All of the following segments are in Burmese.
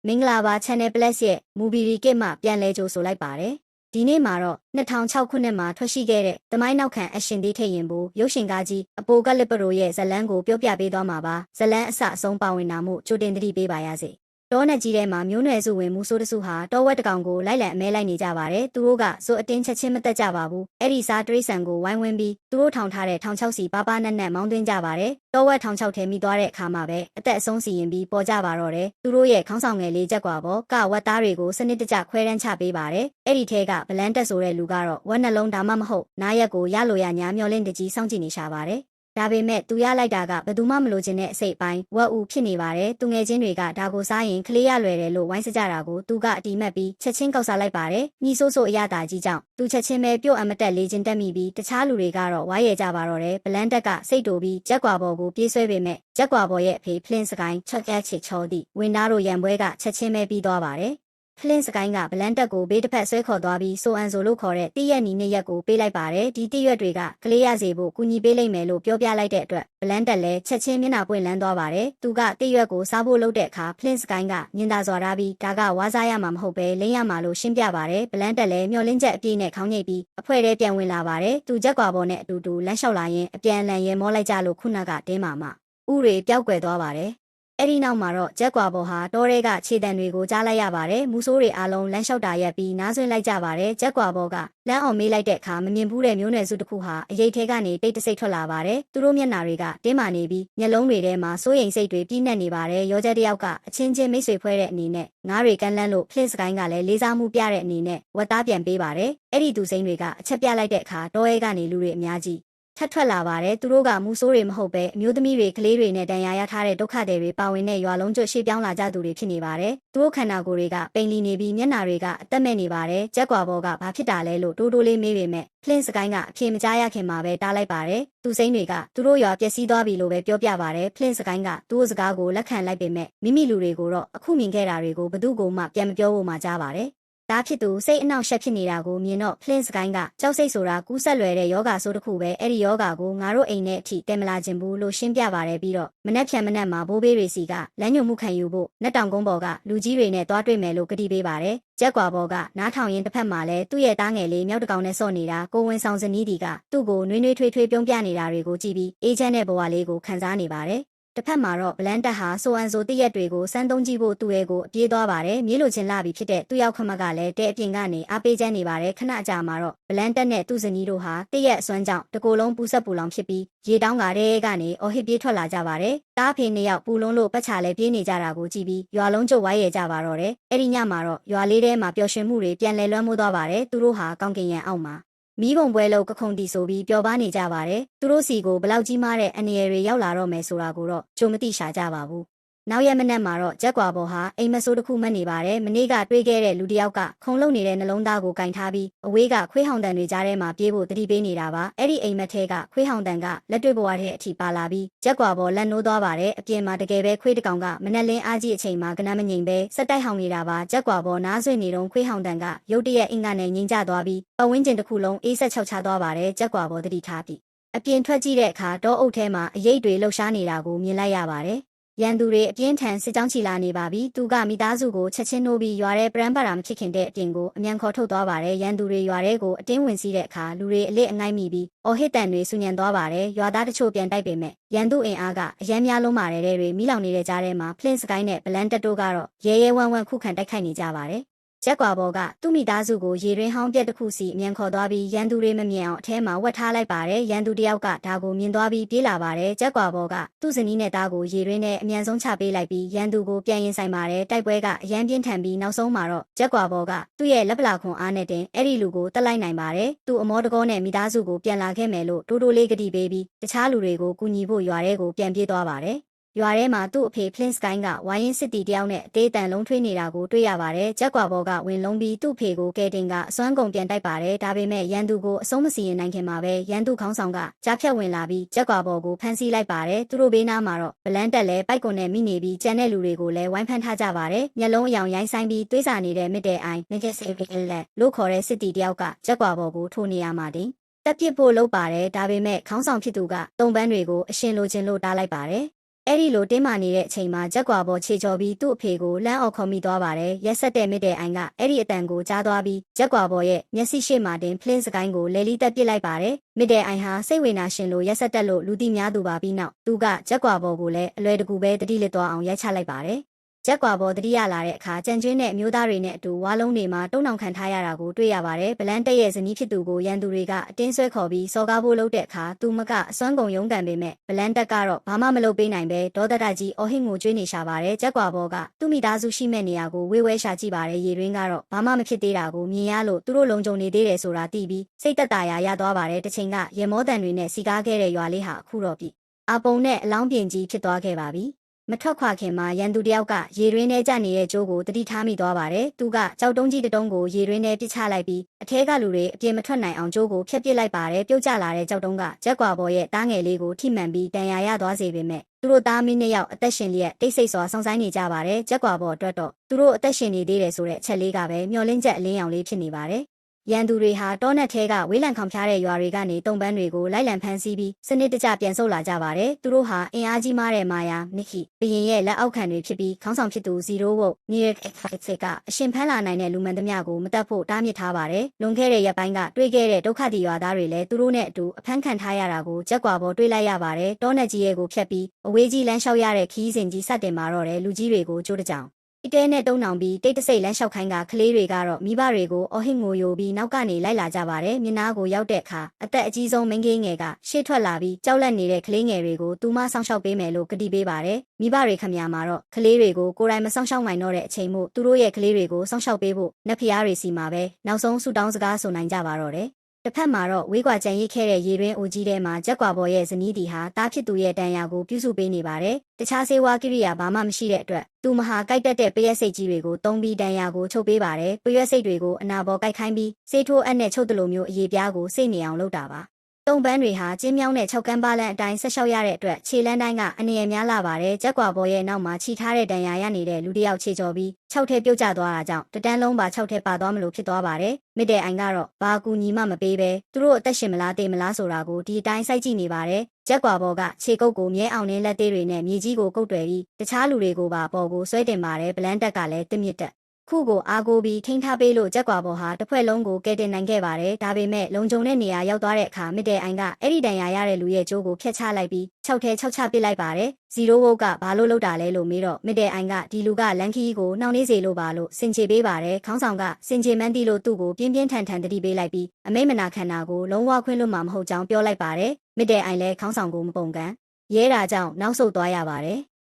မင်္ဂလာပါ Channel Plus ရဲ့ Movie Recap မှာပြန်လဲကြိုဆိုလိုက်ပါတယ်။ဒီနေ့မှာတော့2006ခုနှစ်မှာထွက်ရှိခဲ့တဲ့သမိုင်းနောက်ခံအရှင်သေးထိတ်ရင်ဘူးရုပ်ရှင်ကားကြီးအပိုကလစ်ပရိုရဲ့ဇာတ်လမ်းကိုပြောပြပေးသွားမှာပါ။ဇာတ်လမ်းအစအဆုံးပါဝင်တာမို့ကြိုတင်သတိပေးပါရစေ။တောနဲ့ကြီးထဲမှာမျိုးနွယ်စုဝင်မူဆိုးတစုဟာတောဝက်တကောင်ကိုလိုက်လံအမဲလိုက်နေကြပါတယ်။သူတို့ကစိုးအတင်းချက်ချင်းမတက်ကြပါဘူး။အဲ့ဒီစားတရိษံကိုဝိုင်းဝန်းပြီးသူတို့ထောင်ထားတဲ့ထောင်ချောက်စီပါပါနက်နက်မောင်းသွင်းကြပါတယ်။တောဝက်ထောင်ချောက်ထဲမိသွားတဲ့အခါမှာပဲအသက်အဆုံးစီရင်ပြီးပေါ်ကြပါတော့တယ်။သူတို့ရဲ့ခေါင်းဆောင်ငယ်လေးချက်ကွာပေါ်ကဝက်သားတွေကိုစနစ်တကျခွဲတန်းချပေးပါတယ်။အဲ့ဒီထဲကဗလန်တက်ဆိုတဲ့လူကတော့ဝက်နှလုံးဒါမှမဟုတ်နားရက်ကိုရလိုရညာမျောလင့်တကြီးစောင့်ကြည့်နေရှာပါတယ်။ဒါပေမဲ့သူရလိုက်တာကဘယ်သူမှမလိုချင်တဲ့အစိတ်ပိုင်းဝက်ဦးဖြစ်နေပါတယ်သူငယ်ချင်းတွေကဒါကိုစားရင်ကလေးရလွယ်တယ်လို့ဝိုင်းစကြတာကိုသူကအတီးမှတ်ပြီးချက်ချင်းကောက်စားလိုက်ပါတယ်ညီဆိုးဆိုးအရသာကြီးကြောင့်သူချက်ချင်းပဲပြုတ်အမတက်လေးချင်းတက်မိပြီးတခြားလူတွေကတော့ဝိုင်းရကြပါတော့တယ်ဗလန်တက်ကစိတ်တူပြီးကြက်ကွာပေါ်ကိုပြေးဆွဲပေမဲ့ကြက်ကွာပေါ်ရဲ့အဖေဖလင်းစကိုင်းချက်ကြက်ချစ်ချောသည့်ဝင်းသားတို့ရံပွဲကချက်ချင်းပဲပြီးသွားပါတယ်ဖလင်းစကိုင်းကဗလန်တက်ကိုဘေးတစ်ဖက်ဆွဲခေါ်သွားပြီးဆိုအန်ဆိုလို့ခေါ်တဲ့တိရက်နီနှစ်ရက်ကိုပေးလိုက်ပါတယ်ဒီတိရွက်တွေကကလေးရစေဖို့ကူညီပေးလိုက်မယ်လို့ပြောပြလိုက်တဲ့အတွက်ဗလန်တက်လည်းချက်ချင်းမျက်နှာပွင့်လန်းသွားပါတယ်သူကတိရွက်ကိုစားဖို့လုပ်တဲ့အခါဖလင်းစကိုင်းကညင်သာစွာထားပြီးဒါကဝါးစားရမှာမဟုတ်ပဲလိမ့်ရမှာလို့ရှင်းပြပါတယ်ဗလန်တက်လည်းမျောလင်းချက်အပြည့်နဲ့ခေါင်းညိတ်ပြီးအဖွဲထဲပြန်ဝင်လာပါတယ်သူချက်ကွာပေါ်နဲ့အတူတူလမ်းလျှောက်လာရင်အပြန်အလှန်ရဲမောလိုက်ကြလို့ခုနကတင်းမာမှဥတွေပျောက်ကွယ်သွားပါတယ်အဲ့ဒီနောက်မှာတော့ဂျက်ကွာဘော်ဟာတောထဲကခြေတံတွေကိုကြားလိုက်ရပါတယ်မူဆိုးတွေအားလုံးလမ်းလျှောက်တာရက်ပြီးနားဆွင့်လိုက်ကြပါတယ်ဂျက်ကွာဘော်ကလမ်းအောင်မေးလိုက်တဲ့အခါမမြင်ဘူးတဲ့မျိုးနွယ်စုတစ်ခုဟာအရေးထဲကနေတိတ်တဆိတ်ထွက်လာပါတယ်သူတို့မျက်နှာတွေကတင်းမာနေပြီးမျက်လုံးတွေထဲမှာစိုးရိမ်စိတ်တွေပြည့်နှက်နေပါတယ်ရောချက်တယောက်ကအချင်းချင်းမိတ်ဆွေဖွဲ့တဲ့အနေနဲ့ငားတွေကန်းလန်းလို့ဖလစ်စကိုင်းကလည်းလေးစားမှုပြတဲ့အနေနဲ့ဝက်သားပြန်ပေးပါတယ်အဲ့ဒီသူစိမ်းတွေကအချက်ပြလိုက်တဲ့အခါတောရဲကနေလူတွေအများကြီးထပ်ထွက်လာပါတယ်သူတို့ကမူဆိုးတွေမဟုတ်ပဲအမျိုးသမီးတွေကလေးတွေနဲ့တန်ရာရထားတဲ့ဒုက္ခတွေပါဝင်တဲ့ရွာလုံးကျွတ်ရှေ့ပြောင်းလာကြသူတွေဖြစ်နေပါတယ်သူတို့ခန္ဓာကိုယ်တွေကပိန်လီနေပြီးမျက်နှာတွေကအသက်မဲ့နေပါတယ်ကြက်ကွာဘောကဘာဖြစ်တာလဲလို့တိုးတိုးလေးမေးပေမဲ့ဖလင်းစကိုင်းကအဖြေမကြားရခင်မှာပဲတားလိုက်ပါတယ်သူစိမ့်တွေကသူတို့ရွာပျက်စီးသွားပြီလို့ပဲပြောပြပါတယ်ဖလင်းစကိုင်းကသူ့စကားကိုလက်ခံလိုက်ပေမဲ့မိမိလူတွေကိုတော့အခုမြင်ခဲ့တာတွေကိုဘယ်သူ့ကိုမှပြန်မပြောဖို့မှကြားပါတယ်ဒါဖြစ်သူစိတ်အနှောက်အယှက်ဖြစ်နေတာကိုမြင်တော့ဖလင်းစကိုင်းကကြောက်စိတ်ဆိုတာကူးဆက်လွယ်တဲ့ယောဂဆိုးတစ်ခုပဲအဲ့ဒီယောဂကိုငါတို့အိမ်နဲ့အထိတဲမလာခြင်းဘူးလို့ရှင်းပြပါတယ်ပြီးတော့မနှက်ဖြန်မနှက်မှာဘိုးဘေးတွေစီကလမ်းညွှန်မှုခံယူဖို့နက်တောင်ကုန်းပေါ်ကလူကြီးတွေနဲ့တွားတွေ့မယ်လို့ကတိပေးပါတယ်ကြက်ကွာဘောကနားထောင်ရင်တစ်ဖက်မှာလဲသူ့ရဲ့သားငယ်လေးမြောက်တကောင်နဲ့ဆော့နေတာကိုဝင်ဆောင်စနီးဒီကသူ့ကိုနှွေးနှွေးထွေးထွေးပြုံးပြနေတာတွေကိုကြည့်ပြီးအေးချမ်းတဲ့ဘဝလေးကိုခံစားနေပါတယ်တစ်ဖက်မှာတော့ဗလန်တက်ဟာဆိုအန်ဆိုတရက်တွေကိုစမ်းသုံးကြည့်ဖို့သူ့ရဲ့ကိုအပြေးသွားပါတယ်မြေလိုချင်လာပြီဖြစ်တဲ့သူ့ရောက်ခမကလည်းတဲအပြင်ကနေအားပေးချမ်းနေပါတယ်ခဏကြာမှာတော့ဗလန်တက်နဲ့သူ့ဇနီးတို့ဟာတရက်အစွမ်းကြောင့်တကိုယ်လုံးပူဆက်ပူလောင်ဖြစ်ပြီးရေတောင်းကတဲ့ကနေအော်ဟစ်ပြေးထွက်လာကြပါတယ်တားဖေနှစ်ယောက်ပူလုံးလို့ပတ်ချလဲပြေးနေကြတာကိုကြည့်ပြီးရွာလုံးကျုပ်ဝိုင်းရကြပါတော့တယ်အဲ့ဒီညမှာတော့ရွာလေးထဲမှာပျော်ရွှင်မှုတွေပြန်လဲလွှမ်းမိုးသွားပါတယ်သူတို့ဟာကောင်းကင်ရံအောက်မှာမီးပုံပွဲလို့ကခုန်တီဆိုပြီးပျော်ပါနေကြပါတယ်သူတို့စီကိုဘလောက်ကြီးမားတဲ့အန္တရာယ်တွေရောက်လာတော့မယ်ဆိုတာကိုတော့ကြိုမသိရှာကြပါဘူးနောက်ရက်မနက်မှာတော့ဂျက်ကွာဘော်ဟာအိမ်မဆိုးတစ်ခုမှတ်နေပါတယ်မနေ့ကတွေးခဲ့တဲ့လူတစ်ယောက်ကခုံလုံနေတဲ့နှလုံးသားကိုကင်ထားပြီးအဝေးကခွေးဟောင်တန်တွေကြားထဲမှာပြေးဖို့တတိပေးနေတာပါအဲ့ဒီအိမ်မက်ထဲကခွေးဟောင်တန်ကလက်တွေ့ဘဝထဲအထိပါလာပြီးဂျက်ကွာဘော်လက်နိုးသွားပါတယ်အပြင်မှာတကယ်ပဲခွေးတစ်ကောင်ကမနက်လင်းအားကြီးအချိန်မှာကနမ်းမငိမ်ပဲစက်တိုက်ဟောင်နေတာပါဂျက်ကွာဘော်နားဆွေနေတုန်းခွေးဟောင်တန်ကရုတ်တရက်အင်္ဂါနဲ့ငိမ်ကျသွားပြီးပဝင်းကျင်တစ်ခုလုံးအေးဆက်ချောက်ချသွားပါတယ်ဂျက်ကွာဘော်တတိထားပြီးအပြင်ထွက်ကြည့်တဲ့အခါတောအုပ်ထဲမှာအရိပ်တွေလှုပ်ရှားနေတာကိုမြင်လိုက်ရပါတယ်ရန်သူတွေအပြင်းထန်စစ်ကြောင်းချီလာနေပါပြီသူကမိသားစုကိုချက်ချင်းနိုးပြီးရွာထဲပရန်ပါရာမဖြစ်ခင်တဲ့အပြင်ကိုအမြန်ခေါ်ထုတ်သွားပါတယ်ရန်သူတွေရွာထဲကိုအတင်းဝင်စီးတဲ့အခါလူတွေအလစ်အငိုက်မိပြီးအော်ဟစ်တန်တွေဆူညံသွားပါတယ်ရွာသားတချို့ပြန်တိုက်ပေမဲ့ရန်သူအင်အားကအရန်များလုံးပါတယ်တဲ့တွေမိလောင်နေတဲ့ကြားထဲမှာဖလင်းစကိုင်းနဲ့ဗလန်တက်တိုကတော့ရဲရဲဝမ်းဝမ်းခုခံတိုက်ခိုက်နေကြပါတယ်ဂျက်ကွာဘော်ကသူ့မိသားစုကိုရေရင်းဟောင်းပြက်တစ်ခုစီအမြန်ခေါ်သွားပြီးရန်သူတွေမမြင်အောင်အထဲမှာဝတ်ထားလိုက်ပါတယ်ရန်သူတယောက်ကဒါကိုမြင်သွားပြီးပြေးလာပါတယ်ဂျက်ကွာဘော်ကသူ့ဇနီးနဲ့သားကိုရေရင်းနဲ့အမြန်ဆုံးချပေးလိုက်ပြီးရန်သူကိုပြန်ရင်ဆိုင်ပါတယ်တိုက်ပွဲကအရန်ပြင်းထန်ပြီးနောက်ဆုံးမှာတော့ဂျက်ကွာဘော်ကသူ့ရဲ့လက်ပလာခွန်အားနဲ့တင်အဲ့ဒီလူကိုတက်လိုက်နိုင်ပါတယ်သူ့အမောတကောနဲ့မိသားစုကိုပြန်လာခဲ့မယ်လို့တိုးတိုးလေးကတိပေးပြီးတခြားလူတွေကိုကူညီဖို့ရွာထဲကိုပြန်ပြေးသွားပါတယ်ရွာထဲမှာသူ့အဖေဖလင်းစကိုင်းကဝိုင်းရင်စစ်တီတယောက်နဲ့အသေးအတန်လုံးထွေးနေတာကိုတွေ့ရပါတယ်။ဂျက်ကွာဘော်ကဝင်လုံးပြီးသူ့ဖေကိုကဲတင်ကအစွမ်းကုန်ပြန်တိုက်ပါတယ်။ဒါပေမဲ့ရန်သူကိုအဆုံးမစီရင်နိုင်ခင်မှာပဲရန်သူခေါင်းဆောင်ကကြားဖြတ်ဝင်လာပြီးဂျက်ကွာဘော်ကိုဖမ်းဆီးလိုက်ပါတယ်။သူတို့ဘေးနားမှာတော့ဗလန်တက်လဲပိုက်ကွန်နဲ့မိနေပြီးကြံတဲ့လူတွေကိုလည်းဝိုင်းဖမ်းထားကြပါတယ်။မျက်လုံးအယောင်ရိုင်းဆိုင်ပြီးသွေးစာနေတဲ့မစ်တဲ့အိုင်မစ်တဲ့ဆေးပီလက်လို့ခေါ်တဲ့စစ်တီတယောက်ကဂျက်ကွာဘော်ကိုထိုးနေရမှာတင်တက်ပစ်ဖို့လုပ်ပါတယ်။ဒါပေမဲ့ခေါင်းဆောင်ဖြစ်သူကတုံပန်းတွေကိုအရှင်လိုချင်လို့တားလိုက်ပါတယ်။ အဲ့ဒီလိုတင်းမာနေတဲ့အချိန်မှာဂျက်ကွာပေါ်ခြေချော်ပြီးသူ့အဖေကိုလမ်းအော်ခေါ်မိသွားပါတယ်ရက်ဆက်တဲ့မစ်တဲ့အိုင်ကအဲ့ဒီအတန်ကိုကြားသွားပြီးဂျက်ကွာပေါ်ရဲ့မျက်စိရှိမှတင်ဖလင်းစကိုင်းကိုလဲလီတက်ပစ်လိုက်ပါတယ်မစ်တဲ့အိုင်ဟာစိတ်ဝေနာရှင်လိုရက်ဆက်တက်လို့လူသိများသူပါပြီးနောက်သူကဂျက်ကွာပေါ်ကိုလည်းအလွယ်တကူပဲတတိလစ်သွားအောင်ရိုက်ချလိုက်ပါတယ်ဂျက်ကွာပေါ်တတိယလာတဲ့အခါကြံကျွင်းတဲ့အမျိုးသားတွေနဲ့အတူဝါလုံးတွေမှာတုံ့နှောင်ခံထားရတာကိုတွေ့ရပါတယ်ဗလန်တက်ရဲ့ဇနီးဖြစ်သူကိုရန်သူတွေကအတင်းဆွဲခေါ်ပြီးစော်ကားဖို့လုပ်တဲ့အခါသူမကအစွမ်းကုန်ရုန်းကန်ပေမဲ့ဗလန်တက်ကတော့ဘာမှမလုပ်ပေးနိုင်ပဲဒေါသတကြီးအော်ဟစ်ငိုကြွေးနေရှာပါတယ်ဂျက်ကွာပေါ်ကသူ့မိသားစုရှိမဲ့နေရာကိုဝေးဝဲရှာကြည့်ပါတယ်ရေရင်းကတော့ဘာမှမဖြစ်သေးတာကိုမြင်ရလို့သူတို့လုံခြုံနေသေးတယ်ဆိုတာသိပြီးစိတ်သက်သာရာရသွားပါတယ်တစ်ချိန်ကရေမောတန်တွေနဲ့စီကားခဲ့တဲ့ရွာလေးဟာအခုတော့ပြီအပုံနဲ့အလောင်းပြင်ကြီးဖြစ်သွားခဲ့ပါပြီမထွက်ခွာခင်မှာရန်သူတယောက်ကရေရင်းထဲကျနေတဲ့ကျိုးကိုတတိထားမိသွားပါတယ်။သူကကြောက်တုံးကြီးတတုံးကိုရေရင်းထဲပစ်ချလိုက်ပြီးအထဲကလူတွေအပြင်မထွက်နိုင်အောင်ကျိုးကိုဖျက်ပစ်လိုက်ပါတယ်။ပြုတ်ကျလာတဲ့ကြောက်တုံးကဂျက်ကွာပေါ်ရဲ့တားငယ်လေးကိုထိမှန်ပြီးတန်ရာရသွားစေပေမဲ့သူတို့သားမင်းနှစ်ယောက်အသက်ရှင်လျက်တိတ်ဆိတ်စွာစောင့်ဆိုင်နေကြပါတယ်။ဂျက်ကွာပေါ်အတွက်တော့သူတို့အသက်ရှင်နေသေးတယ်ဆိုတဲ့အချက်လေးကပဲမျောလင်းချက်အလင်းရောင်လေးဖြစ်နေပါတယ်။ရန်သူတွေဟာတောနက်ထဲကဝေးလံခေါင်ဖျားတဲ့ရွာတွေကနေတုံပန်းတွေကိုလိုက်လံဖမ်းဆီးပြီးစနစ်တကျပြန်ဆုတ်လာကြပါတယ်။သူတို့ဟာအင်အားကြီးမားတဲ့မာယာနစ်ခီဘရင်ရဲ့လက်အောက်ခံတွေဖြစ်ပြီးခေါင်းဆောင်ဖြစ်သူ0ဝုတ်နီရက်က်ကအရှင်ဖမ်းလာနိုင်တဲ့လူမှန်သမျှကိုမတတ်ဖို့တားမြစ်ထားပါတယ်။လွန်ခဲ့တဲ့ရက်ပိုင်းကတွေ့ခဲ့တဲ့ဒုက္ခသည်ရွာသားတွေလည်းသူတို့နဲ့အတူအဖမ်းခံထားရတာကိုဂျက်ကွာပေါ်တွေ့လိုက်ရပါတယ်။တောနက်ကြီးရဲ့ကိုဖျက်ပြီးအဝေးကြီးလမ်းလျှောက်ရတဲ့ခီးစဉ်ကြီးစတင်มาတော့တယ်လူကြီးတွေကိုကြိုးတကြောင်အတဲနဲ့တုံးနောင်ပြီးတိတ်တဆိတ်လမ်းလျှောက်ခိုင်းကကလေးတွေကတော့မိဘတွေကိုအော်ဟစ်ငိုယိုပြီးနောက်ကနေလိုက်လာကြပါတယ်မြင်းနာကိုရောက်တဲ့အခါအသက်အကြီးဆုံးမိန်းကလေးငယ်ကရှေ့ထွက်လာပြီးကြောက်လန့်နေတဲ့ကလေးငယ်တွေကိုသူမစောင့်ရှောက်ပေးမယ်လို့ကတိပေးပါတယ်မိဘတွေခမညာမှာတော့ကလေးတွေကိုကိုယ်တိုင်မစောင့်ရှောက်နိုင်တော့တဲ့အချိန်မို့သူတို့ရဲ့ကလေးတွေကိုစောင့်ရှောက်ပေးဖို့နတ်ဖျားတွေစီမှာပဲနောက်ဆုံးဆူတောင်းစကားဆိုနိုင်ကြပါတော့တယ်တစ်ဖက်မှာတော့ဝေးကွာကြံရိတ်ခဲ့တဲ့ရေရင်းအိုကြီးထဲမှာဂျက်ကွာပေါ်ရဲ့ဇနီးတီဟာတားဖြစ်သူရဲ့တန်ရာကိုပြုစုပေးနေပါတယ်။တခြားဆေးဝါးကိရိယာဘာမှမရှိတဲ့အတွက်သူမဟာကိုက်တက်တဲ့ပရက်စိတ်ကြီးတွေကိုတုံးပြီးတန်ရာကိုချုပ်ပေးပါတယ်။ပရက်စိတ်တွေကိုအနာပေါ်ကိုက်ခိုင်းပြီးဆေးထိုးအပ်နဲ့ချုပ်တလိုမျိုးအရေးပြားကိုစိတ်နေအောင်လုပ်တာပါ။တုံပန်းတွေဟာကျင်းမြောင်းတဲ့6ကန်းပါလန်အတိုင်းဆက်လျှောက်ရတဲ့အတွက်ခြေလန်းတိုင်းကအနည်းအများလာပါတယ်ဂျက်ကွာဘော်ရဲ့နောက်မှာခြိထားတဲ့ဒဏ်ရာရနေတဲ့လူတစ်ယောက်ခြေကျော်ပြီး6ထဲပြုတ်ကျသွားတာကြောင့်တတန်းလုံးပါ6ထဲပါသွားမလို့ဖြစ်သွားပါတယ်မစ်တဲ့အိုင်ကတော့ဘာကူညီမှမပေးပဲသူတို့အသက်ရှင်မလားတေမလားဆိုတာကိုဒီအတိုင်းစိုက်ကြည့်နေပါတယ်ဂျက်ကွာဘော်ကခြေကုပ်ကိုမြဲအောင်နဲ့လက်သေးတွေနဲ့မြေကြီးကိုကုတ်တွယ်ပြီးတခြားလူတွေကိုပါပေါ်ကိုဆွဲတင်ပါတယ်ဗလန်တက်ကလည်းတစ်မြစ်တက်ခုကိုအားကိုပြီးထိန်းထားပေးလို့ဂျက်ကွာဘော်ဟာတစ်ဖွဲ့လုံးကိုကဲတင်နိုင်ခဲ့ပါတယ်ဒါပေမဲ့လုံခြုံတဲ့နေရာရောက်သွားတဲ့အခါမစ်တဲ့အိုင်ကအဲ့ဒီတန်ရာရတဲ့လူရဲ့ကြိုးကိုဖျက်ချလိုက်ပြီး6ထဲ6ချပစ်လိုက်ပါတယ်0ဝုတ်ကဘာလို့လုပ်တာလဲလို့မေးတော့မစ်တဲ့အိုင်ကဒီလူကလန်ခီကိုနှောင့်နှေးစေလို့ပါလို့စင်ချေပေးပါတယ်ခေါင်းဆောင်ကစင်ချေမှန်းတီလို့သူ့ကိုပြင်းပြင်းထန်ထန်တတိပေးလိုက်ပြီးအမိတ်မနာခံတာကိုလုံးဝခွင့်လွတ်မှာမဟုတ်ကြောင်းပြောလိုက်ပါတယ်မစ်တဲ့အိုင်လည်းခေါင်းဆောင်ကိုမပုံကန်ရဲတာကြောင့်နောက်ဆုတ်သွားရပါတယ်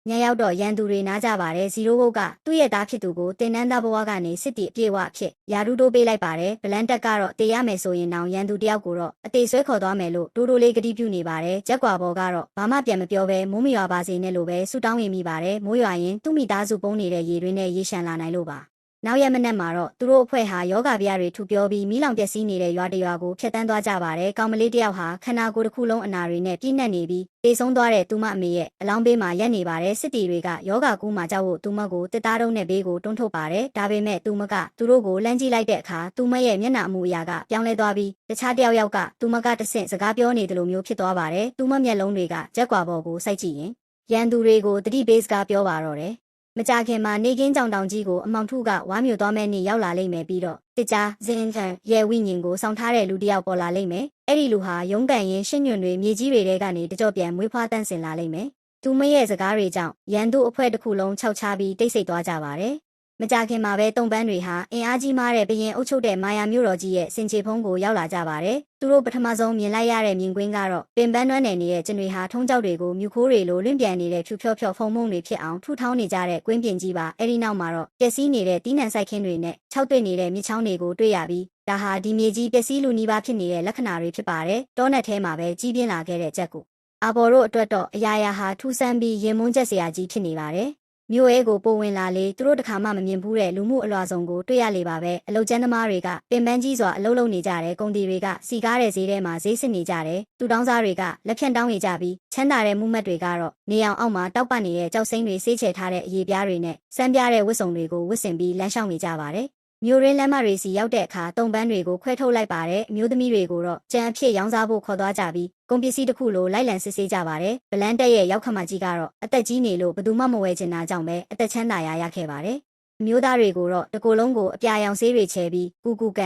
ညရောက်တော့ရန်သူတွေနားကြပါတယ်0ဝုတ်ကသူ့ရဲ့သားဖြစ်သူကိုတင်နန်းသားဘဝကနေစစ်တီအပြည့်ဝဖြစ်ယာဒူးတိုးပေးလိုက်ပါတယ်ဗလန်တက်ကတော့တေးရမယ်ဆိုရင်တောင်ရန်သူတယောက်ကိုတော့အသေးဆွဲခေါ်သွားမယ်လို့တိုးတိုးလေးကတိပြုနေပါတယ်ဂျက်ကွာဘော်ကတော့ဘာမှပြန်မပြောဘဲမိုးမရွာပါစေနဲ့လို့ပဲဆူတောင်းဝင်မိပါတယ်မိုးရွာရင်သူ့မိသားစုပုံနေတဲ့ရေတွင်းနဲ့ရေရှမ်းလာနိုင်လို့ပါနောက်ရက်မနက်မှာတော့သူတို့အဖွဲ့ဟာယောဂဗျာတွေထူပြောပြီးမီးလောင်ပျက်စီးနေတဲ့ရွာတရွာကိုဖျက်ဆီးသွားကြပါတယ်။ကောင်မလေးတယောက်ဟာခန္ဓာကိုယ်တစ်ခုလုံးအနာတွေနဲ့ပြည့်နှက်နေပြီးတေဆုံးသွားတဲ့သူမအမေရဲ့အလောင်းဘေးမှာရက်နေပါတယ်။စစ်တီတွေကယောဂကူးမှာကြောက်ဖို့သူမကိုတစ်သားတုံးနဲ့ဘေးကိုတွန်းထုတ်ပါတယ်။ဒါပေမဲ့သူမကသူတို့ကိုလှမ်းကြည့်လိုက်တဲ့အခါသူမရဲ့မျက်နှာအမူအရာကပြောင်းလဲသွားပြီးတခြားတယောက်ကသူမကတဆင့်စကားပြောနေတယ်လို့မျိုးဖြစ်သွားပါတယ်။သူမမျက်လုံးတွေကဂျက်ကွာဘော်ကိုစိုက်ကြည့်ရင်ရန်သူတွေကိုတတိပေးစကားပြောပါတော့တယ်မကြခင်မှာနေကင်းကြောင်တောင်ကြီးကိုအမောင်ထုကဝါမျိုးသွားမဲ့နေ့ရောက်လာလိမ့်မယ်ပြီးတော့တစ်ကြားဇင်းထန်ရဲ့ဝိညာဉ်ကိုစောင့်ထားတဲ့လူတစ်ယောက်ပေါ်လာလိမ့်မယ်အဲ့ဒီလူဟာရုံးကန်ရင်ရှင်းညွန့်တွေမြေကြီးတွေထဲကနေတကြော့ပြန်မွေးဖွားတန့်စင်လာလိမ့်မယ်သူမရဲ့စကားတွေကြောင့်ရန်သူအဖွဲ့တစ်ခုလုံးခြောက်ချပြီးတိတ်ဆိတ်သွားကြပါတယ်မကြခင်မှာပဲတုံပန်းတွေဟာအင်အားကြီးမားတဲ့ဘရင်အုပ်ချုပ်တဲ့မာယာမျိုးတော်ကြီးရဲ့စင်ချေဖုံးကိုရောက်လာကြပါတယ်။သူတို့ပထမဆုံးမြင်လိုက်ရတဲ့မြင်ကွင်းကတော့ပင်ပန်းနွမ်းနယ်နေတဲ့ကျင်တွေဟာထုံးကြောက်တွေကိုမြူခိုးတွေလိုလွင့်ပြန်နေတဲ့ဖြူဖြော့ဖြော့ဖုံမုံတွေဖြစ်အောင်ထူထောင်းနေကြတဲ့ကွင်းပြင်ကြီးပါ။အဲဒီနောက်မှာတော့ပျက်စီးနေတဲ့တီးနှံဆိုင်ခင်းတွေနဲ့ခြောက်သွေ့နေတဲ့မြစ်ချောင်းတွေကိုတွေ့ရပြီးဒါဟာဒီမြေကြီးပျက်စီးလူနီးပါးဖြစ်နေတဲ့လက္ခဏာတွေဖြစ်ပါတယ်။တောနက်ထဲမှာပဲကြီးပြင်းလာခဲ့တဲ့ချက်ကိုအာဘော်တို့အတွက်တော့အရာရာဟာထူးဆန်းပြီးရင်မွန်းချက်စရာကြီးဖြစ်နေပါတယ်။မြို့ရဲကိုပိုဝင်လာလေသူတို့တခါမှမမြင်ဘူးတဲ့လူမှုအလွှာစုံကိုတွေ့ရလေပါပဲအလုတ်ကျန်းသမားတွေကပင်ပန်းကြီးစွာအလုပ်လုပ်နေကြတယ်ကုန်တီတွေကစီကားတဲ့ဈေးထဲမှာဈေးစစ်နေကြတယ်သူတောင်းစားတွေကလက်ဖြန့်တောင်းနေကြပြီးချမ်းသာတဲ့မှုမှတ်တွေကတော့နေအောင်အောက်မှာတောက်ပနေတဲ့ကြောက်စိမ့်တွေဆေးချယ်ထားတဲ့အရေးပြားတွေနဲ့စမ်းပြတဲ့ဝတ်စုံတွေကိုဝတ်ဆင်ပြီးလမ်းလျှောက်နေကြပါတယ် မျိုးရင်းလမ်းမတွေစီရောက်တဲ့အခါတုံပန်းတွေကိုခွဲထုတ်လိုက်ပါတယ်အမျိုးသမီးတွေကိုတော့ကြံအဖြစ်ရောင်းစားဖို့ခေါ်သွားကြပြီးကုန်ပစ္စည်းတစ်ခုလိုလိုက်လံစစ်ဆေးကြပါတယ်ဗလန်တက်ရဲ့ရောက်ခမကြီးကတော့အသက်ကြီးနေလို့ဘယ်သူမှမဝယ်ချင်တာကြောင့်ပဲအသက်ချမ်းသာရခဲ့ပါတယ်အမျိုးသားတွေကိုတော့တကိုယ်လုံးကိုအပြာရောင်ဆေးတွေချဲပြီးကူကန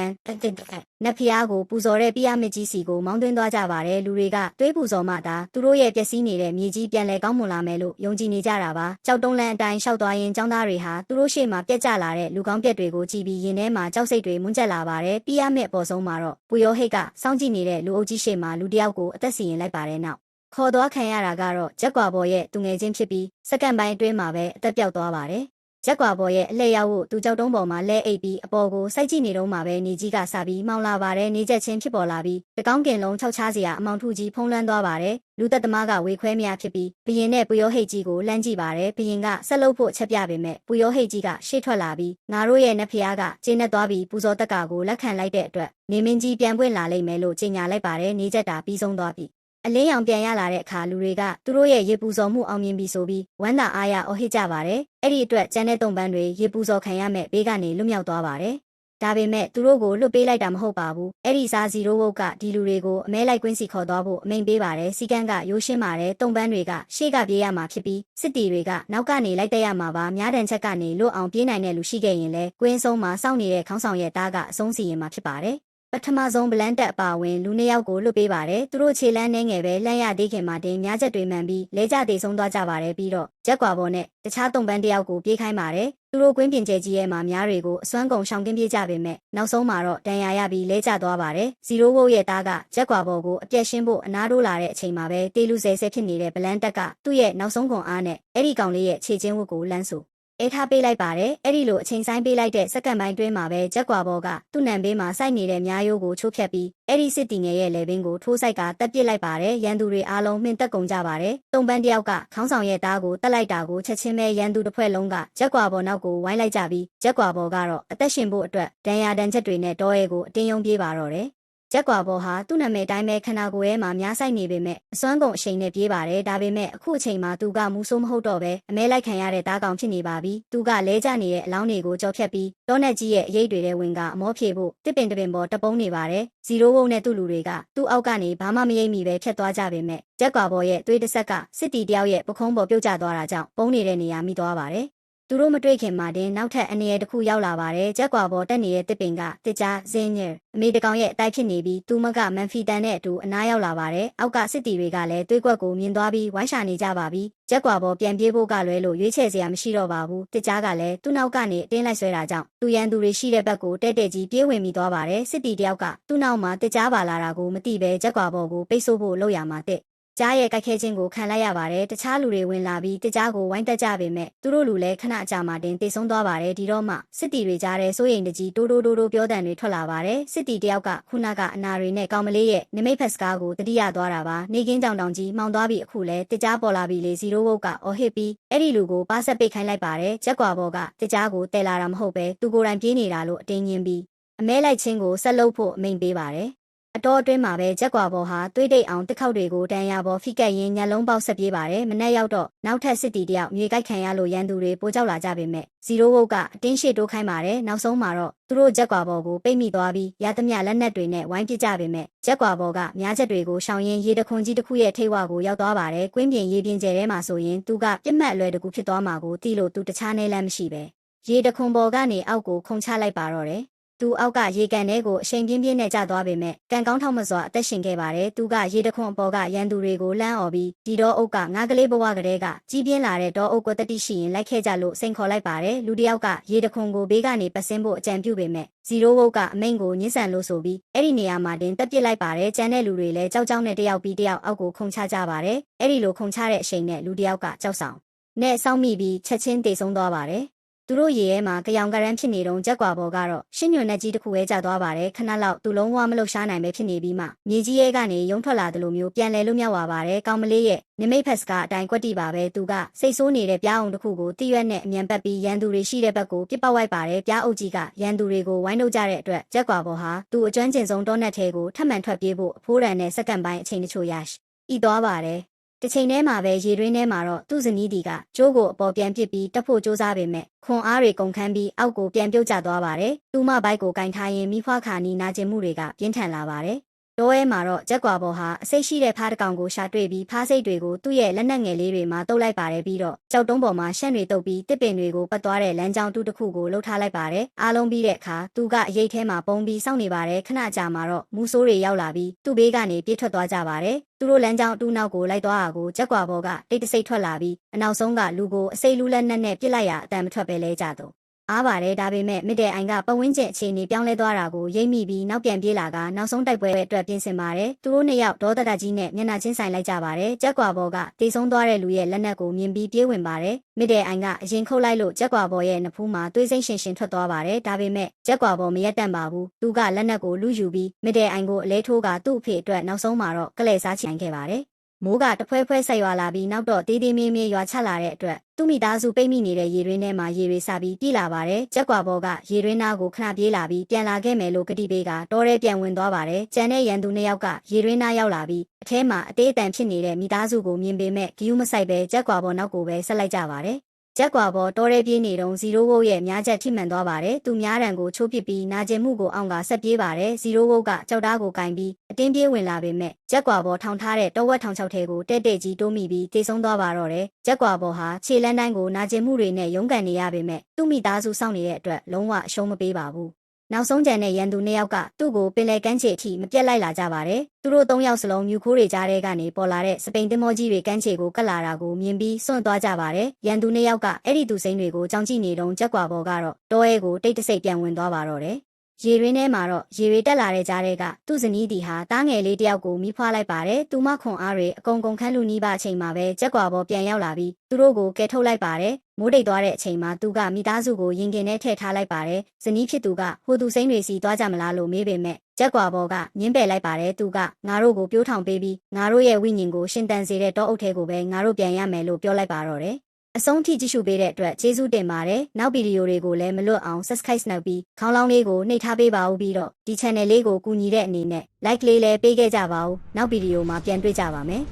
်နတ်ဖျားကိုပူဇော်တဲ့ပြရမစ်ကြီးစီကိုမောင်းသွင်းသွားကြပါတယ်လူတွေကသွေးပူဇော်မှသာသူတို့ရဲ့ပျက်စီးနေတဲ့မြေကြီးပြန်လည်ကောင်းမွန်လာမယ်လို့ယုံကြည်နေကြတာပါကြောက်တုံးလန်းအတိုင်းရှောက်သွားရင်ចောင်းသားတွေဟာသူတို့ရှေ့မှာပြက်ကျလာတဲ့လူကောင်းပြက်တွေကိုကြည့်ပြီးရင်ထဲမှာကြောက်စိတ်တွေမွန်းကျက်လာပါတယ်ပြရမစ်အပေါ်ဆုံးမှာတော့ပူယောဟိတ်ကစောင့်ကြည့်နေတဲ့လူအုပ်ကြီးရှေ့မှာလူတယောက်ကိုအသက်စီရင်လိုက်ပါတယ်နောက်ခေါ်သွားခံရတာကတော့ဂျက်ကွာဘော်ရဲ့သူငယ်ချင်းဖြစ်ပြီးစက္ကန့်ပိုင်းအတွင်းမှာပဲအသက်ပြောက်သွားပါတယ်ဂျက်ကွာဘော်ရဲ့အလှည့်ရောက်ဖို့သူကြောက်တုံးပေါ်မှာလဲအိပ်ပြီးအပေါ်ကိုစိုက်ကြည့်နေတော့မှပဲနေကြီးကစပြီးမောင်းလာပါတယ်နေချက်ချင်းဖြစ်ပေါ်လာပြီးတကောင်းကင်လုံး၆ချားစရာအမောင်ထုကြီးဖုံးလွှမ်းသွားပါတယ်လူသက်သမားကဝေခွဲမရဖြစ်ပြီးဘရင်နဲ့ပူယောဟိတ်ကြီးကိုလှမ်းကြည့်ပါတယ်ဘရင်ကဆက်လုပ်ဖို့ချက်ပြပေမဲ့ပူယောဟိတ်ကြီးကရှေ့ထွက်လာပြီးငါတို့ရဲ့နတ်ဖျားကကျင်းနဲ့သွားပြီးပူဇော်တက်ကကိုလက်ခံလိုက်တဲ့အတွက်နေမင်းကြီးပြန်ပွင့်လာလိမ့်မယ်လို့ကြေညာလိုက်ပါတယ်နေချက်တာပြီးဆုံးသွားပြီအလင်းရောင်ပြန်ရလာတဲ့အခါလူတွေကသူတို့ရဲ့ရေပူဇော်မှုအောင်မြင်ပြီဆိုပြီးဝမ်းသာအားရအော်ဟစ်ကြပါတယ်။အဲ့ဒီအတွက်ကျန်တဲ့တုံပန်းတွေရေပူဇော်ခံရမဲ့ဘေးကနေလွတ်မြောက်သွားပါတယ်။ဒါပေမဲ့သူတို့ကိုလွတ်ပေးလိုက်တာမဟုတ်ပါဘူး။အဲ့ဒီစားစီရိုးဝုတ်ကဒီလူတွေကိုအမဲလိုက်ကွင်းစီခေါ်သွားဖို့အမိန်ပေးပါတယ်။စီကန်းကရိုးရှင်းပါတယ်တုံပန်းတွေကရှေ့ကပြေးရမှာဖြစ်ပြီးစစ်တီတွေကနောက်ကနေလိုက်တက်ရမှာပါများတန်ချက်ကနေလွတ်အောင်ပြေးနိုင်တဲ့လူရှိခဲ့ရင်လဲကွင်းဆုံးမှာစောင့်နေတဲ့ခေါင်းဆောင်ရဲ့သားကအဆုံးစီရင်မှာဖြစ်ပါတယ်။ပထမဆုံးဗလန်တက်အပါဝင်လူနှစ်ယောက်ကိုလွတ်ပေးပါတယ်သူတို့ခြေလန်းနှဲငယ်ပဲလှမ်းရသေးခင်မှာတင်များချက်တွေမှန်ပြီးလဲကျသေးဆုံးသွားကြပါတယ်ပြီးတော့ဂျက်ကွာဘော်နဲ့တခြားတုံပန်းတယောက်ကိုပြေးခိုင်းပါတယ်သူတို့ကွင်းပြင်ကျဲကြီးရဲ့မှာများတွေကိုအစွမ်းကုန်ရှောင်ကင်းပြေးကြပေမဲ့နောက်ဆုံးမှာတော့တန်ရာရပြီးလဲကျသွားပါတယ်ဇီရိုဝုတ်ရဲ့သားကဂျက်ကွာဘော်ကိုအပြက်ရှင်းဖို့အနားတိုးလာတဲ့အချိန်မှာပဲတေးလူဆဲဆဲဖြစ်နေတဲ့ဗလန်တက်ကသူ့ရဲ့နောက်ဆုံးခွန်အားနဲ့အဲ့ဒီကောင်လေးရဲ့ခြေချင်းဝတ်ကိုလမ်းဆိုထားပေးလိုက်ပါတယ်အဲ့ဒီလိုအချိန်ဆိုင်ပေးလိုက်တဲ့စက္ကန့်ပိုင်းတွင်းမှာပဲဂျက်ကွာဘော်ကသူ့နံဘေးမှာစိုက်နေတဲ့မြားရိုးကိုချိုးဖျက်ပြီးအဲ့ဒီစစ်တီငယ်ရဲ့လေဘင်းကိုထိုးဆိုင်ကတက်ပစ်လိုက်ပါတယ်ရန်သူတွေအားလုံးမှင်တက်ကုန်ကြပါတယ်တုံပန်းတယောက်ကခေါင်းဆောင်ရဲ့သားကိုတက်လိုက်တာကိုချက်ချင်းပဲရန်သူတစ်ဖွဲ့လုံးကဂျက်ကွာဘော်နောက်ကိုဝိုင်းလိုက်ကြပြီးဂျက်ကွာဘော်ကတော့အသက်ရှင်ဖို့အတွက်ဒဏ်ရာဒဏ်ချက်တွေနဲ့တောရဲကိုအတင်းယုံပြေးပါတော့တယ်ဂျက်ကွာဘော်ဟာသူ့နာမည်တိုင်းပဲခန္ဓာကိုယ်ရဲ့မှာများဆိုင်နေပေမဲ့အစွမ်းကုန်အချိန်နဲ့ပြေးပါတယ်ဒါပေမဲ့အခုအချိန်မှာသူကမူဆိုးမဟုတ်တော့ပဲအမဲလိုက်ခံရတဲ့တားကောင်ဖြစ်နေပါပြီသူကလဲကျနေတဲ့အလောင်းတွေကိုကြော်ဖြတ်ပြီးတောနက်ကြီးရဲ့အရေးတွေထဲဝင်ကအမောဖြေဖို့တစ်ပင်တစ်ပင်ပေါ်တပုံးနေပါတယ်ဇီရိုဝုတ်နဲ့သူ့လူတွေကသူ့အောက်ကနေဘာမှမရိပ်မိပဲဖြတ်သွားကြပေမဲ့ဂျက်ကွာဘော်ရဲ့သွေးတစ်ဆက်ကစစ်တီတယောက်ရဲ့ပခုံးပေါ်ပြုတ်ကျသွားတာကြောင့်ပုံနေတဲ့နေရာမိသွားပါတယ်သူတို့မတွေ့ခင်မှာတင်နောက်ထပ်အနေရတစ်ခုရောက်လာပါတယ်ဂျက်ကွာဘော်တက်နေတဲ့တစ်ပင်ကတစ်ကြားဇင်းညအမေတကောင်ရဲ့အတိုက်ဖြစ်နေပြီးသူမကမန်ဖီတန်နဲ့အတူအနားရောက်လာပါတယ်အောက်ကစစ်တီတွေကလည်းသွေးကွက်ကိုမြင်သွားပြီးဝိုင်းရှာနေကြပါပြီဂျက်ကွာဘော်ပြန်ပြေးဖို့ကလွဲလို့ရွေးချယ်စရာမရှိတော့ပါဘူးတစ်ကြားကလည်းသူ့နောက်ကနေအတင်းလိုက်ဆွဲတာကြောင့်သူရန်သူတွေရှိတဲ့ဘက်ကိုတဲ့တဲ့ကြီးပြေးဝင်မိသွားပါတယ်စစ်တီတယောက်ကသူ့နောက်မှာတစ်ကြားပါလာတာကိုမသိပဲဂျက်ကွာဘော်ကိုပိတ်ဆို့ဖို့လုပ်ရမှာတဲ့ကြားရဲ့ကြိုက်ခဲခြင်းကိုခံလိုက်ရပါတယ်တခြားလူတွေဝင်လာပြီးတကြားကိုဝိုင်းတက်ကြပေမဲ့သူတို့လူလည်းခဏအကြာမှတင်တေဆုံးသွားပါတယ်ဒီတော့မှစစ်တီတွေကြားတဲ့စိုးရိမ်တကြီးတိုးပြောတန်တွေထွက်လာပါတယ်စစ်တီတယောက်ကခုနကအနာတွေနဲ့ကောင်မလေးရဲ့နမိတ်ဖက်စကားကိုတတိယသွားတာပါနေကင်းကြောင်တောင်ကြီးမှောင်သွားပြီးအခုလဲတကြားပေါ်လာပြီလေဇီရိုဝုတ်ကအော်ဟစ်ပြီးအဲ့ဒီလူကိုပါဆက်ပိတ်ခိုင်းလိုက်ပါတယ်ဂျက်ကွာဘော်ကတကြားကိုတဲလာတာမဟုတ်ပဲသူကိုယ်တိုင်ပြေးနေတာလို့အတင်းညင်းပြီးအမဲလိုက်ချင်းကိုဆက်လုပ်ဖို့အမိန်ပေးပါတယ်အတော်အတွင်းမှာပဲဂျက်ကွာဘော်ဟာသွေးတိတ်အောင်တစ်ခေါက်တွေကိုတန်ရာဘော်ဖိကက်ရင်းညက်လုံးပေါက်ဆက်ပြေးပါတယ်မနေ့ရောက်တော့နောက်ထပ်စစ်တီတယောက်မြေကိုက်ခံရလို့ရန်သူတွေပိုကြောက်လာကြပေမဲ့ဇီရိုဝုတ်ကအတင်းရှေ့တိုးခိုင်းပါတယ်နောက်ဆုံးမှာတော့သူတို့ဂျက်ကွာဘော်ကိုပိတ်မိသွားပြီးရသမျှလက်နက်တွေနဲ့ဝိုင်းပစ်ကြပေမဲ့ဂျက်ကွာဘော်ကများချက်တွေကိုရှောင်ရင်းရေတခွန်ကြီးတစ်ခုရဲ့ထိပ်ဝါကိုရောက်သွားပါတယ်ကွင်းပြင်ရေပြင်ကျဲထဲမှာဆိုရင်သူကပြစ်မှတ်အလွယ်တကူဖြစ်သွားမှာကိုတီးလို့သူတခြားနေလမ်းမရှိပဲရေတခွန်ဘော်ကနေအောက်ကိုခုန်ချလိုက်ပါတော့တယ်သူအောက်ကရေကန်ထဲကိုအချိန်ပြင်းပြင်းနဲ့ကျသွားပေမဲ့ကန်ကောင်းထောက်မစွာအသက်ရှင်ခဲ့ပါတယ်သူကရေတခွန်အပေါ်ကရန်သူတွေကိုလှမ်းអော်ပြီးဒီတော့အုပ်ကငါးကလေးဘဝကလေးကကြီးပြင်းလာတဲ့တော့အုပ်ကိုတတိရှိရင်လိုက်ခဲ့ကြလို့စိန်ခေါ်လိုက်ပါတယ်လူတယောက်ကရေတခွန်ကိုဘေးကနေပတ်စင်းဖို့အကြံပြုပေမဲ့ဇီရိုဝုတ်ကအမိန်ကိုညှင်းဆန်လို့ဆိုပြီးအဲ့ဒီနေရာမှာတင်တက်ပစ်လိုက်ပါတယ်ကျန်တဲ့လူတွေလည်းကြောက်ကြောက်နဲ့တယောက်ပြီးတယောက်အောက်ကိုခုန်ချကြပါတယ်အဲ့ဒီလိုခုန်ချတဲ့အချိန်နဲ့လူတယောက်ကကြောက်ဆောင်နဲ့စောင့်မိပြီးချက်ချင်းတေဆုံးသွားပါတယ်သူတို့ရေထဲမှာကြောင်ကရမ်းဖြစ်နေတုန်းဂျက်ကွာဘော်ကတော့ရှင်းညွန်နဲ့ကြီးတစ်ခုပဲကျသွားပါတယ်ခဏလောက်သူလုံးဝမလှုပ်ရှားနိုင်ပဲဖြစ်နေပြီးမှမြေကြီးရဲကနေရုံထွက်လာတယ်လို့မျိုးပြန်လဲလို့မြောက်သွားပါတယ်ကောင်မလေးရဲ့နမိတ်ဖက်စကားအတိုင်းကွက်တီပါပဲသူကစိတ်ဆိုးနေတဲ့ပြားအောင်တစ်ခုကိုတိရွက်နဲ့အမြန်ပတ်ပြီးရန်သူတွေရှိတဲ့ဘက်ကိုပြစ်ပေါက်လိုက်ပါတယ်ပြားအုပ်ကြီးကရန်သူတွေကိုဝိုင်းလုပ်ကြတဲ့အတွက်ဂျက်ကွာဘော်ဟာသူ့အကျွမ်းကျင်ဆုံးတောနက်ထဲကိုထပ်မံထွက်ပြေးဖို့အဖိုးရန်နဲ့စက္ကန့်ပိုင်းအချိန်တချို့ရရှိသွားပါတယ် တစ်ချိန်တည်းမှာပဲရေတွင်းထဲမှာတော့သူ့ဇနီးဒီကကျိုးကိုအပေါ်ပြန်ပစ်ပြီးတက်ဖို့ကြိုးစားပေမဲ့ခွန်အားတွေကုန်ခန်းပြီးအောက်ကိုပြန်ပြုတ်ကျသွားပါတယ်။သူ့မဘိုက်ကိုကင်ထားရင်မိဖွားခါနီးနာကျင်မှုတွေကပြင်းထန်လာပါတယ်။တောအဲမှာတော့ကြက်ကွာဘော်ဟာအစိတ်ရှိတဲ့ဖားတစ်ကောင်ကိုရှာတွေ့ပြီးဖားစိတ်တွေကိုသူ့ရဲ့လက်နက်ငယ်လေးတွေမှာတုပ်လိုက်ပါတယ်ပြီးတော့ကြောက်တုံးပေါ်မှာရှန့်တွေတုပ်ပြီးတစ်ပင်တွေကိုပတ်သွားတဲ့လမ်းကြောင်းတူးတစ်ခုကိုလှုပ်ထားလိုက်ပါတယ်။အားလုံးပြီးတဲ့အခါသူကအရိတ်ထဲမှာပုံပြီးစောင့်နေပါတယ်ခဏကြာမှာတော့မူဆိုးတွေရောက်လာပြီးသူ့ဘေးကနေပြေးထွက်သွားကြပါတယ်။သူတို့လမ်းကြောင်းအတူနောက်ကိုလိုက်သွားတာကိုကြက်ကွာဘော်ကတိတ်တဆိတ်ထွက်လာပြီးအနောက်ဆုံးကလူကိုအစိတ်လူးလက်နဲ့ပစ်လိုက်ရအတန်မထွက်ပဲလဲကြတော့အားပါတယ်ဒါပေမဲ့မစ်တဲ့အိုင်ကပဝင်းကျင်အခြေအနေပြောင်းလဲသွားတာကိုရိပ်မိပြီးနောက်ပြန်ပြေးလာကနောက်ဆုံးတိုက်ပွဲအတွက်ပြင်ဆင်ပါတယ်သူတို့နှစ်ယောက်ဒေါသတကြီးနဲ့မျက်နှာချင်းဆိုင်လိုက်ကြပါတယ်ကြက်ကွာဘော်ကတေဆုံးသွားတဲ့လူရဲ့လက်နက်ကိုမြင်ပြီးပြေးဝင်ပါတယ်မစ်တဲ့အိုင်ကအရင်ခုတ်လိုက်လို့ကြက်ကွာဘော်ရဲ့နဖူးမှာသွေးစိမ့်ရှင်ထွက်သွားပါတယ်ဒါပေမဲ့ကြက်ကွာဘော်မရက်တန့်ပါဘူးသူကလက်နက်ကိုလူယူပြီးမစ်တဲ့အိုင်ကိုအလဲထိုးကသူ့အဖေအတွက်နောက်ဆုံးမှာတော့ကလဲစားချင်ခဲ့ပါတယ်မိုးကတဖွဲဖွဲဆက်ရွာလာပြီးနောက်တော့တေးသေးမေးမေးရွာချလာတဲ့အတွက်သူ့မိသားစုပိတ်မိနေတဲ့ရေရင်းထဲမှာရေတွေစပြီးပြေးလာပါတယ်။ကြက်ကွာဘော်ကရေရင်းနာကိုခဏပြေးလာပြီးပြန်လာခဲ့မယ်လို့ကတိပေးကတောထဲပြန်ဝင်သွားပါတယ်။ကျန်တဲ့ရန်သူနှစ်ယောက်ကရေရင်းနာရောက်လာပြီးအထဲမှာအသေးအတန်ဖြစ်နေတဲ့မိသားစုကိုမြင်ပေမဲ့ဂီယူမဆိုင်ပဲကြက်ကွာဘော်နောက်ကိုပဲဆက်လိုက်ကြပါတယ်ကြက်ကွာဘော်တောထဲပြေးနေတုန်းဇီရိုဝုတ်ရဲ့များချက်ထိမှန်သွားပါတယ်။သူများတံကိုချိုးပစ်ပြီးနာကျင်မှုကိုအောင်ကဆက်ပြေးပါတယ်။ဇီရိုဝုတ်ကကြောက်သားကိုကင်ပြီးအတင်းပြေးဝင်လာပေမဲ့ကြက်ကွာဘော်ထောင်ထားတဲ့တောဝက်ထောင်ချောက်ထဲကိုတဲ့ကြီးတိုးမိပြီးတေဆုံးသွားပါတော့တယ်။ကြက်ကွာဘော်ဟာခြေလန်းတိုင်းကိုနာကျင်မှုတွေနဲ့ရုန်းကန်နေရပေမဲ့သူ့မိသားစုစောင့်နေတဲ့အတွက်လုံးဝအရှုံးမပေးပါဘူး။နောက်ဆုံးကြံတဲ့ရန်သူနှစ်ယောက်ကသူ့ကိုပင်လယ်ကမ်းခြေအထိမပြတ်လိုက်လာကြပါတယ်။သူတို့၃ယောက်စလုံးမြူခိုးတွေကြားထဲကနေပေါ်လာတဲ့စပိန်သင်္ဘောကြီးတွေကမ်းခြေကိုကတ်လာတာကိုမြင်ပြီးစွန့်သွားကြပါတယ်။ရန်သူနှစ်ယောက်ကအဲ့ဒီသူစိမ်းတွေကိုကြောင်ကြည့်နေတုန်းကြက်ကွာဘော်ကတော့တောအဲကိုတိတ်တဆိတ်ပြန်ဝင်သွားပါတော့တယ်။ရေရင်းထဲမှာတော့ရေတွေတက်လာတဲ့ကြားထဲကသူ့ဇနီးဒီဟာတားငယ်လေးတယောက်ကိုမိဖွားလိုက်ပါတယ်။သူမခွန်အားတွေအကုန်ခန်းလူနီးပါအချိန်မှာပဲကြက်ကွာဘော်ပြန်ရောက်လာပြီးသူတို့ကိုကယ်ထုတ်လိုက်ပါတယ်။မိုးတိတ်သွားတဲ့အချိန်မှာသူကမိသားစုကိုရင်ကင်ထဲထည့်ထားလိုက်ပါတယ်။ဇနီးဖြစ်သူကဟိုသူစိမ်းတွေစီသွားကြမလားလို့မေးပေမဲ့ကြက်ကွာဘော်ကညင်းပယ်လိုက်ပါတယ်သူကငါတို့ကိုပြိုးထောင်ပေးပြီးငါတို့ရဲ့ဝိညာဉ်ကိုရှင်တန်စေတဲ့တောအုပ်ထဲကိုပဲငါတို့ပြန်ရမယ်လို့ပြောလိုက်ပါတော့တယ်အဆုံးထိကြည့်ရှုပေးတဲ့အတွက်ကျေးဇူးတင်ပါတယ်နောက်ဗီဒီယိုတွေကိုလည်းမလွတ်အောင် Subscribe နှုတ်ပြီးခေါင်းလောင်းလေးကိုနှိပ်ထားပေးပါဦးပြီးတော့ဒီ channel လေးကိုကူညီတဲ့အနေနဲ့ like လေးလည်းပေးခဲ့ကြပါဦးနောက်ဗီဒီယိုမှာပြန်တွေ့ကြပါမယ်